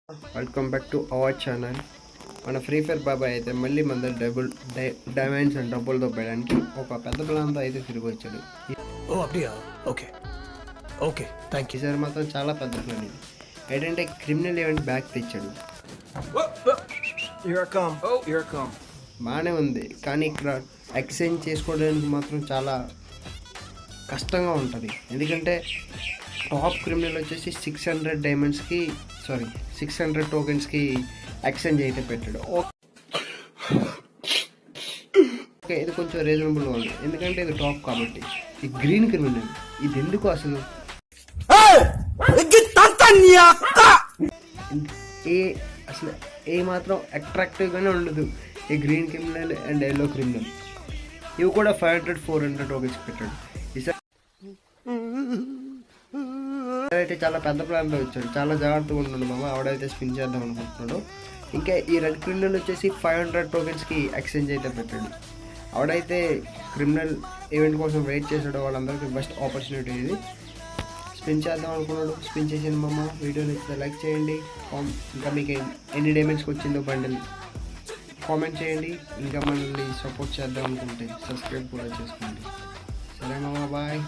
Welcome back to our channel. మన free fire బాబాయ్ అయితే మళ్ళీ మన డైమండ్స్ అండ్ డబ్బులతో పెట్టడానికి ఒక పెద్ద ప్లాన్తో అయితే తిరిగి వచ్చాడు. ఈసారి మాత్రం చాలా పెద్ద ప్లాన్ ఇది. ఏంటంటే క్రిమినల్ ఈవెంట్ బ్యాక్ తెచ్చాడు. బాగానే ఉంది, కానీ ఇక్కడ ఎక్స్చేంజ్ చేసుకోవడానికి మాత్రం చాలా కష్టంగా ఉంటుంది. ఎందుకంటే టాప్ క్రిమినల్ వచ్చేసి 600 డైమండ్స్కి 600 టోకెన్స్కి ఎక్స్చేంజ్ అయితే పెట్టాడు. ఓకే, ఇది కొంచెం రీజనబుల్గా ఉంది ఎందుకంటే ఇది టాప్ కాబట్టి. ఈ గ్రీన్ క్రిమినల్ ఇది ఎందుకు అసలు ఏ మాత్రం అట్రాక్టివ్గానే ఉండదు. ఈ green criminal and yellow criminal ఇవి కూడా 500-400 టోకెన్స్ పెట్టాడు. అయితే చాలా పెద్ద ప్లాన్లో వచ్చాడు. చాలా జాగ్రత్తగా ఉన్నాడు మామ. ఆవిడైతే స్పిన్ చేద్దాం అనుకుంటున్నాడు. ఇంకా ఈ రెడ్ క్రిమినల్ వచ్చేసి 500 టోకెన్స్కి ఎక్స్చేంజ్ అయితే పెట్టాడు. ఆవిడైతే క్రిమినల్ ఈవెంట్ కోసం వెయిట్ చేశాడు. వాళ్ళందరికీ బెస్ట్ ఆపర్చునిటీ ఇది. స్పిన్ చేద్దాం అనుకున్నాడు, స్పిన్ చేసింది మామ. వీడియో నచ్చితే లైక్ చేయండి. ఇంకా మీకు ఎన్ని డైమండ్స్కి వచ్చిందో బండిల్ కామెంట్ చేయండి. ఇంకా మనల్ని సపోర్ట్ చేద్దాం అనుకుంటే సబ్స్క్రైబ్ కూడా చేసుకోండి. సరే మామ, బాయ్.